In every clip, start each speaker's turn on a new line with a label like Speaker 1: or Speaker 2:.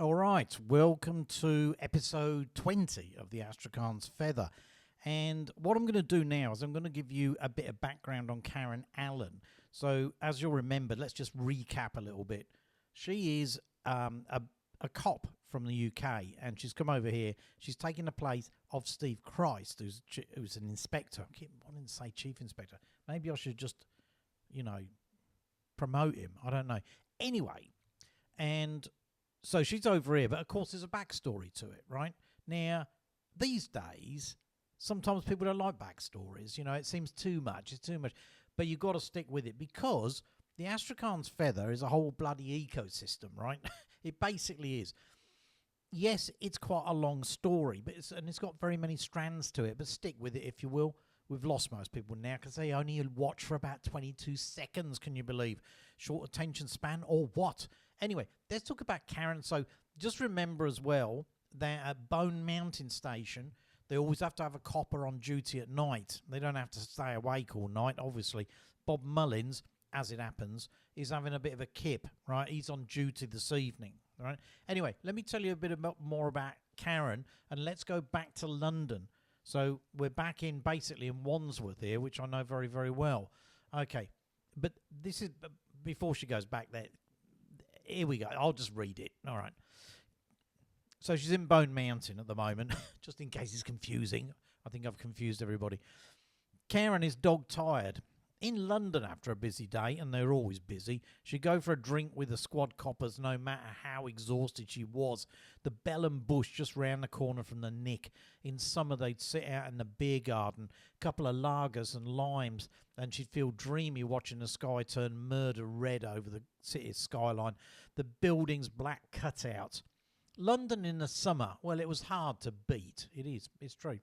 Speaker 1: All right, welcome to episode 20 of the Astrakhan's Feather. And what I'm going to do now is I'm going to give you a bit of background on Karen Allen. So, as you'll remember, let's just recap a little bit. She is a cop from the UK, and she's come over here. She's taken the place of Steve Christ, who's an inspector. I keep wanting to say chief inspector. Maybe I should just, promote him. I don't know. Anyway, and so she's over here, but of course there's a backstory to it, right? Now, these days, sometimes people don't like backstories. It seems too much. It's too much. But you've got to stick with it because the Astrakhan's Feather is a whole bloody ecosystem, right? It basically is. Yes, it's quite a long story, but it's got very many strands to it, but stick with it if you will. We've lost most people now because they only watch for about 22 seconds, can you believe? Short attention span or what? Anyway, let's talk about Karen. So just remember as well that at Bone Mountain Station, they always have to have a copper on duty at night. They don't have to stay awake all night, obviously. Bob Mullins, as it happens, is having a bit of a kip, right? He's on duty this evening, right? Anyway, let me tell you a bit more about Karen, and let's go back to London. So we're back basically in Wandsworth here, which I know very, very well. Okay, but this is before she goes back there. Here we go. I'll just read it. All right. So she's in Bone Mountain at the moment, just in case it's confusing. I think I've confused everybody. Karen is dog-tired. In London after a busy day, and they're always busy, she'd go for a drink with the squad coppers no matter how exhausted she was. The Bell and Bush just round the corner from the Nick. In summer they'd sit out in the beer garden, a couple of lagers and limes, and she'd feel dreamy watching the sky turn murder red over the city's skyline, the buildings black cutouts. London in the summer, well, it was hard to beat. It is, it's true.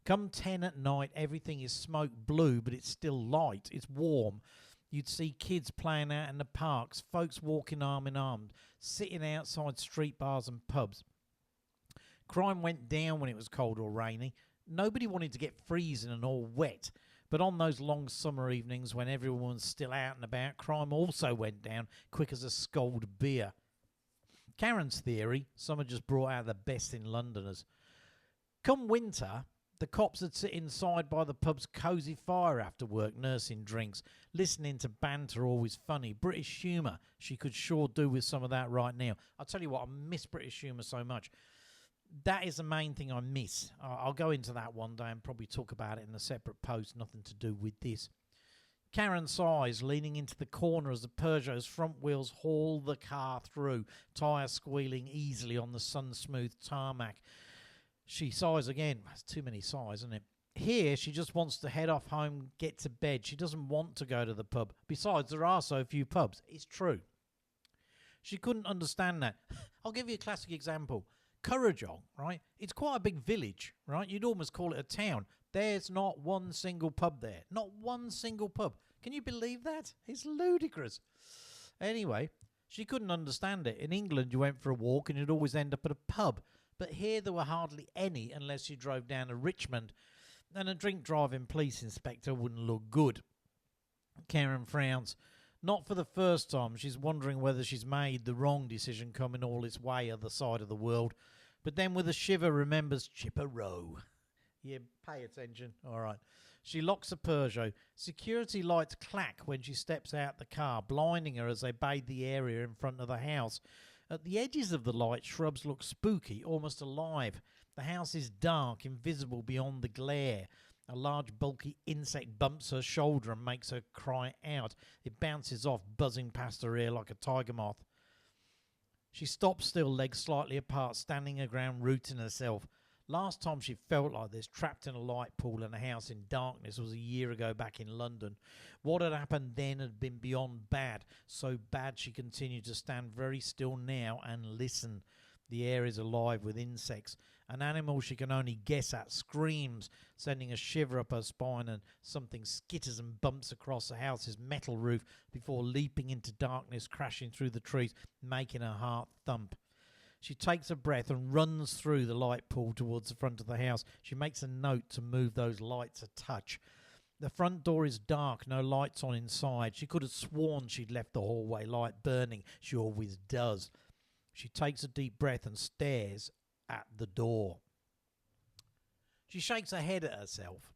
Speaker 1: Come 10 at night, everything is smoke blue, but it's still light. It's warm. You'd see kids playing out in the parks, folks walking arm in arm, sitting outside street bars and pubs. Crime went down when it was cold or rainy. Nobody wanted to get freezing and all wet. But on those long summer evenings when everyone was still out and about, crime also went down quick as a scold beer. Karen's theory, summer just brought out the best in Londoners. Come winter, the cops would sit inside by the pub's cosy fire after work, nursing drinks, listening to banter, always funny. British humour, she could sure do with some of that right now. I'll tell you what, I miss British humour so much. That is the main thing I miss. I'll go into that one day and probably talk about it in a separate post, nothing to do with this. Karen sighs, leaning into the corner as the Peugeot's front wheels haul the car through, tyre squealing easily on the sun-smooth tarmac. She sighs again. That's too many sighs, isn't it? Here, she just wants to head off home, get to bed. She doesn't want to go to the pub. Besides, there are so few pubs. It's true. She couldn't understand that. I'll give you a classic example. Currajong, right? It's quite a big village, right? You'd almost call it a town. There's not one single pub there. Not one single pub. Can you believe that? It's ludicrous. Anyway, she couldn't understand it. In England, you went for a walk and you'd always end up at a pub. But here there were hardly any unless you drove down to Richmond. And a drink-driving police inspector wouldn't look good. Karen frowns. Not for the first time. She's wondering whether she's made the wrong decision coming all its way other side of the world. But then with a shiver remembers Chipper Row. Yeah, pay attention. All right. She locks the Peugeot. Security lights clack when she steps out the car, blinding her as they bathe the area in front of the house. At the edges of the light, shrubs look spooky, almost alive. The house is dark, invisible beyond the glare. A large, bulky insect bumps her shoulder and makes her cry out. It bounces off, buzzing past her ear like a tiger moth. She stops still, legs slightly apart, standing her ground, rooting herself. Last time she felt like this, trapped in a light pool in a house in darkness, was a year ago back in London. What had happened then had been beyond bad. So bad she continued to stand very still now and listen. The air is alive with insects. An animal she can only guess at screams, sending a shiver up her spine, and something skitters and bumps across the house's metal roof before leaping into darkness, crashing through the trees, making her heart thump. She takes a breath and runs through the light pool towards the front of the house. She makes a note to move those lights a touch. The front door is dark, no lights on inside. She could have sworn she'd left the hallway light burning. She always does. She takes a deep breath and stares at the door. She shakes her head at herself,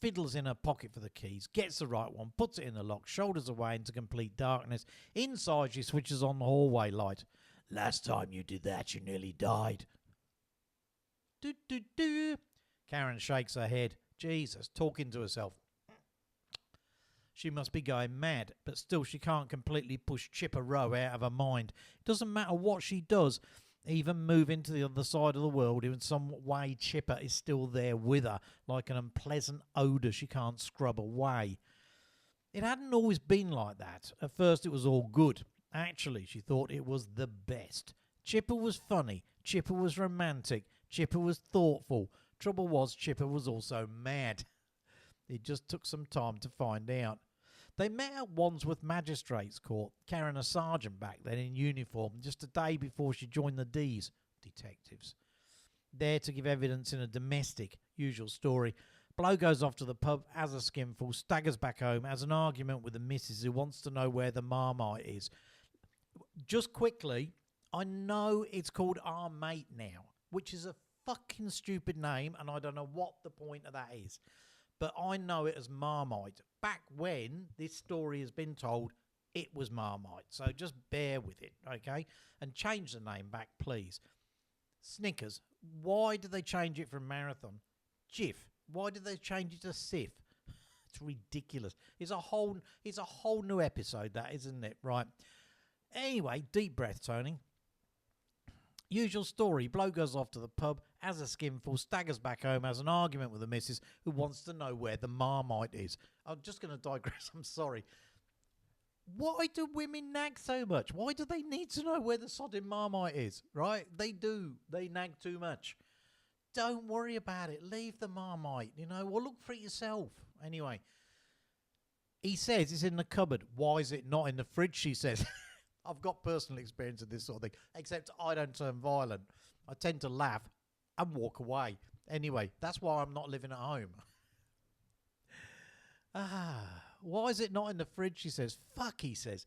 Speaker 1: fiddles in her pocket for the keys, gets the right one, puts it in the lock, shoulders away into complete darkness. Inside, she switches on the hallway light. Last time you did that, you nearly died. Do. Karen shakes her head. Jesus, talking to herself. She must be going mad, but still she can't completely push Chipper Rowe out of her mind. It doesn't matter what she does, even moving to the other side of the world, in some way Chipper is still there with her, like an unpleasant odour she can't scrub away. It hadn't always been like that. At first it was all good. Actually, she thought it was the best. Chipper was funny. Chipper was romantic. Chipper was thoughtful. Trouble was, Chipper was also mad. It just took some time to find out. They met at Wandsworth Magistrates Court, carrying a sergeant back then in uniform, just a day before she joined the D's, detectives. There to give evidence in a domestic, usual story. Blow goes off to the pub, has a skinful, staggers back home, has an argument with the missus who wants to know where the Marmite is. Just quickly, I know it's called Our Mate now, which is a fucking stupid name, and I don't know what the point of that is. But I know it as Marmite. Back when this story has been told, it was Marmite. So just bear with it, okay? And change the name back, please. Snickers. Why did they change it from Marathon? Jif. Why did they change it to Sif? It's ridiculous. It's a whole new episode, that, isn't it? Right. Anyway, deep breath, Tony. Usual story. Bloke goes off to the pub, has a skinful, staggers back home, has an argument with the missus who wants to know where the Marmite is. I'm just going to digress. I'm sorry. Why do women nag so much? Why do they need to know where the sodding Marmite is? Right? They do. They nag too much. Don't worry about it. Leave the Marmite, or look for it yourself. Anyway, he says it's in the cupboard. Why is it not in the fridge, she says. I've got personal experience of this sort of thing, except I don't turn violent. I tend to laugh and walk away. Anyway, that's why I'm not living at home. Why is it not in the fridge, she says. Fuck, he says.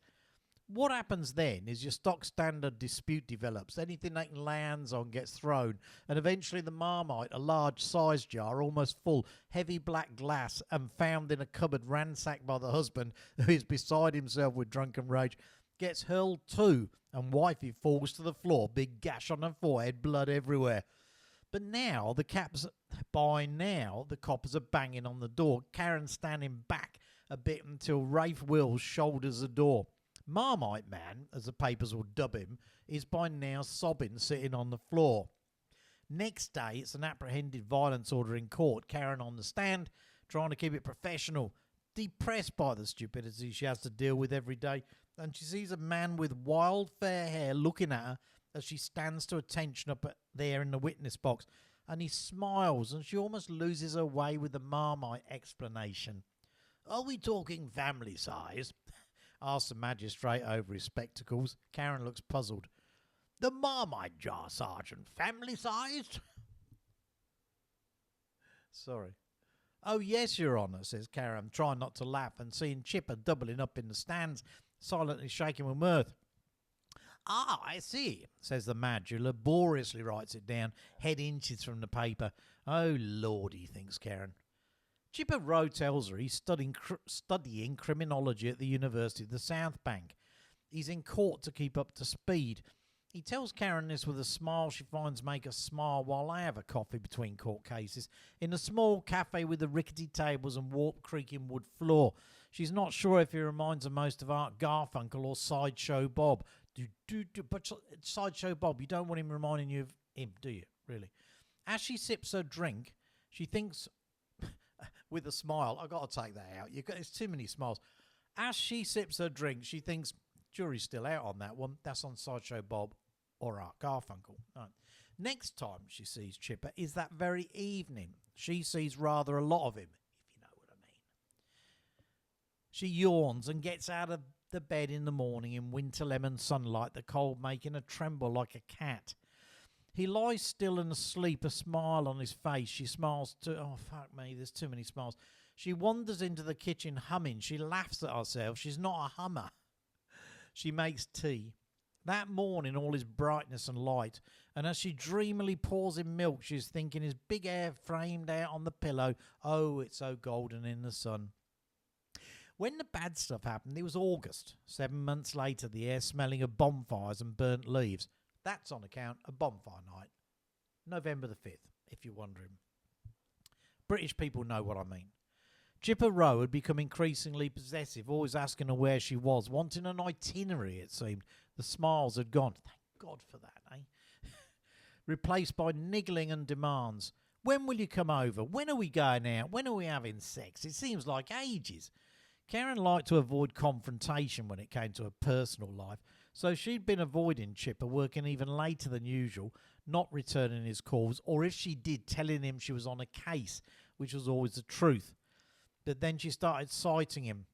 Speaker 1: What happens then is your stock standard dispute develops. Anything they can lay hands on gets thrown. And eventually the Marmite, a large size jar, almost full, heavy black glass, and found in a cupboard ransacked by the husband, who is beside himself with drunken rage, gets hurled too, and wifey falls to the floor, big gash on her forehead, blood everywhere. But now the coppers are banging on the door. Karen's standing back a bit until Rafe Wills shoulders the door. Marmite Man, as the papers will dub him, is by now sobbing, sitting on the floor. Next day, it's an apprehended violence order in court. Karen on the stand, trying to keep it professional, depressed by the stupidity she has to deal with every day, and she sees a man with wild fair hair looking at her as she stands to attention up there in the witness box, and he smiles, and she almost loses her way with the Marmite explanation. Are we talking family size? Asks the magistrate over his spectacles. Karen looks puzzled. The Marmite jar, Sergeant. Family sized? Sorry. Oh, yes, Your Honour, says Karen, trying not to laugh, and seeing Chipper doubling up in the stands, silently shaking with mirth. Ah, I see, says the Madge, who laboriously writes it down, head inches from the paper. Oh, Lordy, thinks Karen. Chipper Rowe tells her he's studying criminology at the University of the South Bank. He's in court to keep up to speed. He tells Karen this with a smile she finds make her smile while I have a coffee between court cases in a small cafe with the rickety tables and warped creaking wood floor. She's not sure if he reminds her most of Art Garfunkel or Sideshow Bob. But Sideshow Bob, you don't want him reminding you of him, do you? Really? As she sips her drink, she thinks, with a smile, I've got to take that out. It's too many smiles. As she sips her drink, she thinks, jury's still out on that one. That's on Sideshow Bob or Art Garfunkel. Right. Next time she sees Chipper is that very evening. She sees rather a lot of him, if you know what I mean. She yawns and gets out of the bed in the morning in winter lemon sunlight, the cold making her tremble like a cat. He lies still and asleep, a smile on his face. She smiles too. Oh, fuck me, there's too many smiles. She wanders into the kitchen humming. She laughs at herself. She's not a hummer. She makes tea. That morning, all is brightness and light, and as she dreamily pours in milk, she's thinking his big hair framed out on the pillow, oh, it's so golden in the sun. When the bad stuff happened, it was August. 7 months later, the air smelling of bonfires and burnt leaves. That's on account of bonfire night. November the 5th, if you're wondering. British people know what I mean. Chipper Rowe had become increasingly possessive, always asking her where she was, wanting an itinerary, it seemed. The smiles had gone. Thank God for that, eh? Replaced by niggling and demands. When will you come over? When are we going out? When are we having sex? It seems like ages. Karen liked to avoid confrontation when it came to her personal life, so she'd been avoiding Chipper, working even later than usual, not returning his calls, or if she did, telling him she was on a case, which was always the truth. But then she started citing him.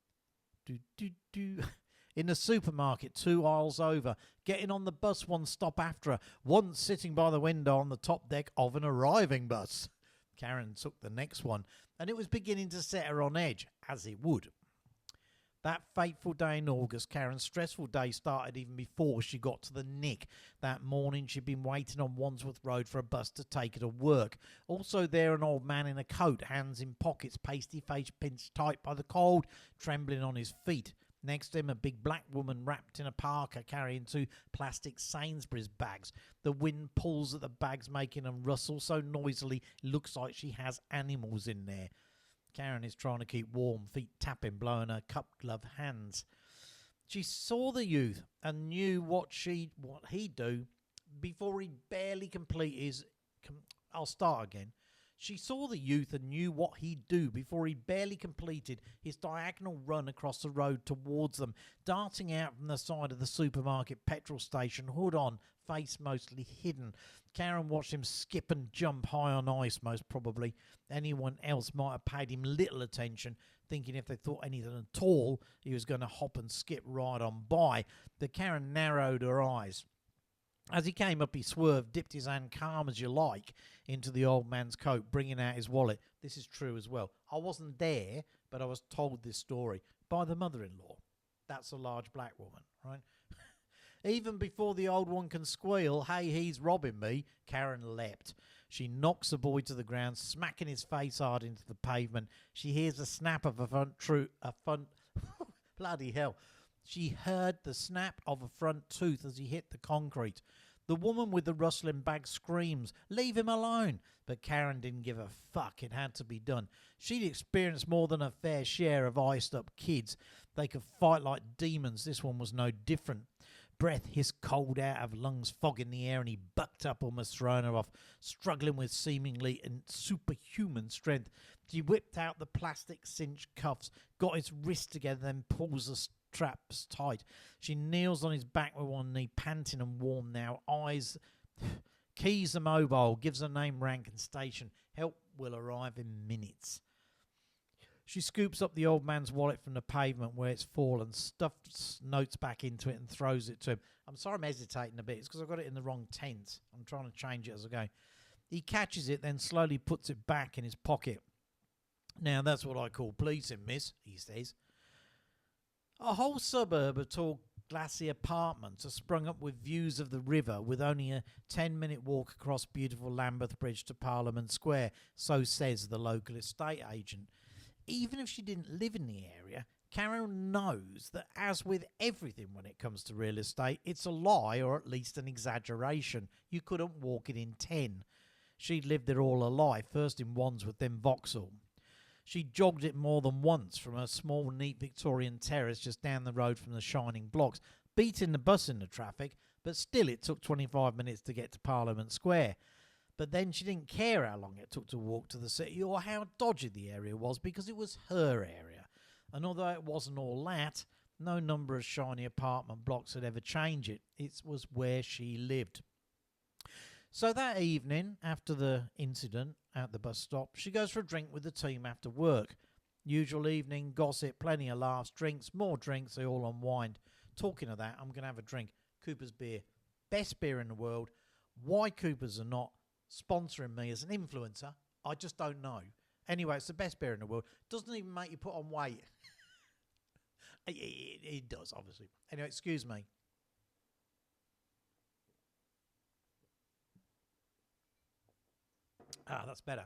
Speaker 1: In the supermarket 2 aisles over, getting on the bus one stop after her, once sitting by the window on the top deck of an arriving bus. Karen took the next one, and it was beginning to set her on edge, as it would. That fateful day in August, Karen's stressful day started even before she got to the Nick. That morning she'd been waiting on Wandsworth Road for a bus to take her to work. Also there, an old man in a coat, hands in pockets, pasty face pinched tight by the cold, trembling on his feet. Next to him, a big black woman wrapped in a parka carrying 2 plastic Sainsbury's bags. The wind pulls at the bags, making them rustle so noisily it looks like she has animals in there. Karen is trying to keep warm, feet tapping, blowing her cup-gloved hands. She saw the youth and knew what he'd do before he'd barely complete his... I'll start again. She saw the youth and knew what he'd do before he barely completed his diagonal run across the road towards them, darting out from the side of the supermarket petrol station, hood on, face mostly hidden. Karen watched him skip and jump high on ice, most probably. Anyone else might have paid him little attention, thinking if they thought anything at all, he was going to hop and skip right on by. But Karen narrowed her eyes. As he came up, he swerved, dipped his hand calm as you like into the old man's coat, bringing out his wallet. This is true as well. I wasn't there, but I was told this story by the mother-in-law. That's a large black woman, right? Even before the old one can squeal, hey, he's robbing me, Karen leapt. She knocks the boy to the ground, smacking his face hard into the pavement. She hears the snap of bloody hell. She heard the snap of a front tooth as he hit the concrete. The woman with the rustling bag screams, leave him alone. But Karen didn't give a fuck. It had to be done. She'd experienced more than her fair share of iced up kids. They could fight like demons. This one was no different. Breath hissed cold out of lungs, fogging the air, and he bucked up, almost throwing her off, struggling with seemingly superhuman strength. She whipped out the plastic cinch cuffs, got his wrist together, then pulls the straps tight. She kneels on his back with one knee, panting and warm now. Eyes... Keys the mobile, gives her name, rank and station. Help will arrive in minutes. She scoops up the old man's wallet from the pavement where it's fallen, stuffs notes back into it and throws it to him. I'm sorry I'm hesitating a bit. It's because I've got it in the wrong tense. I'm trying to change it as I go. He catches it, then slowly puts it back in his pocket. Now, that's what I call policing, miss, he says. A whole suburb of tall glassy apartments are sprung up with views of the river, with only a 10-minute walk across beautiful Lambeth Bridge to Parliament Square, so says the local estate agent. Even if she didn't live in the area, Karen knows that, as with everything when it comes to real estate, it's a lie or at least an exaggeration. You couldn't walk it in 10. She'd lived there all her life, first in Wandsworth, then Vauxhall. She jogged it more than once from her small, neat Victorian terrace just down the road from the shining blocks, beating the bus in the traffic, but still it took 25 minutes to get to Parliament Square. But then she didn't care how long it took to walk to the city or how dodgy the area was, because it was her area. And although it wasn't all that, no number of shiny apartment blocks had ever changed it. It was where she lived. So that evening, after the incident at the bus stop, she goes for a drink with the team after work. Usual evening, gossip, plenty of laughs, drinks, more drinks, they all unwind. Talking of that, I'm going to have a drink. Cooper's beer. Best beer in the world. Why Cooper's are not sponsoring me as an influencer, I just don't know. Anyway, it's the best beer in the world. Doesn't even make you put on weight. It does, obviously. Anyway, excuse me. Ah, that's better.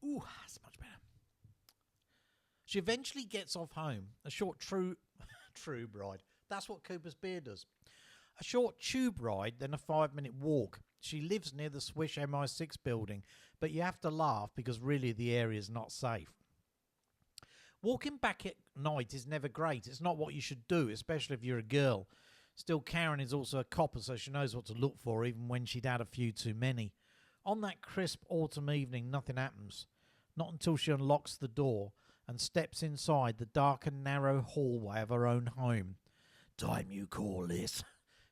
Speaker 1: Ooh, that's much better. She eventually gets off home. A short true ride. That's what Cooper's beer does. A short tube ride, then a 5-minute walk. She lives near the Swish MI6 building, but you have to laugh because really the area is not safe. Walking back at night is never great. It's not what you should do, especially if you're a girl. Still, Karen is also a copper, so she knows what to look for, even when she'd had a few too many. On that crisp autumn evening, nothing happens. Not until she unlocks the door and steps inside the dark and narrow hallway of her own home. Time you call this.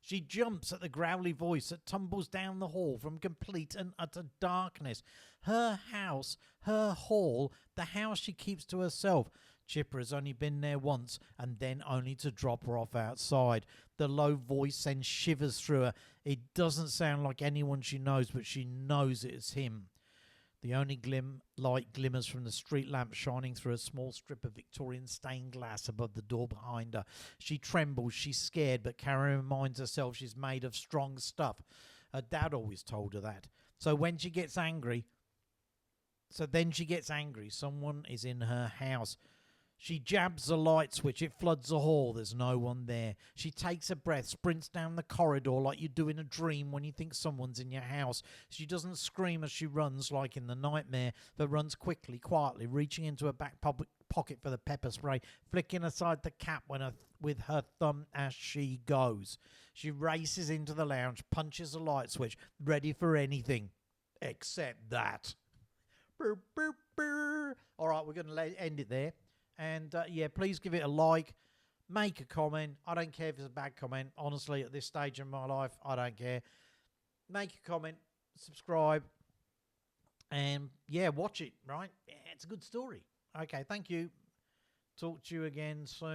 Speaker 1: She jumps at the growly voice that tumbles down the hall from complete and utter darkness. Her house, her hall, the house she keeps to herself. Chipper has only been there once, and then only to drop her off outside. The low voice sends shivers through her. It doesn't sound like anyone she knows, but she knows it's him. The only light glimmers from the street lamp shining through a small strip of Victorian stained glass above the door behind her. She trembles, she's scared, but Karen reminds herself she's made of strong stuff. Her dad always told her that. So then she gets angry, someone is in her house. She jabs the light switch. It floods the hall. There's no one there. She takes a breath, sprints down the corridor like you do in a dream when you think someone's in your house. She doesn't scream as she runs like in the nightmare, but runs quickly, quietly, reaching into her back pocket for the pepper spray, flicking aside the cap with her thumb as she goes. She races into the lounge, punches the light switch, ready for anything except that. Burr, burr, burr. All right, we're going to end it there. And, please give it a like, make a comment. I don't care if it's a bad comment. Honestly, at this stage in my life, I don't care. Make a comment, subscribe, and, watch it, right? Yeah, it's a good story. Okay, thank you. Talk to you again soon.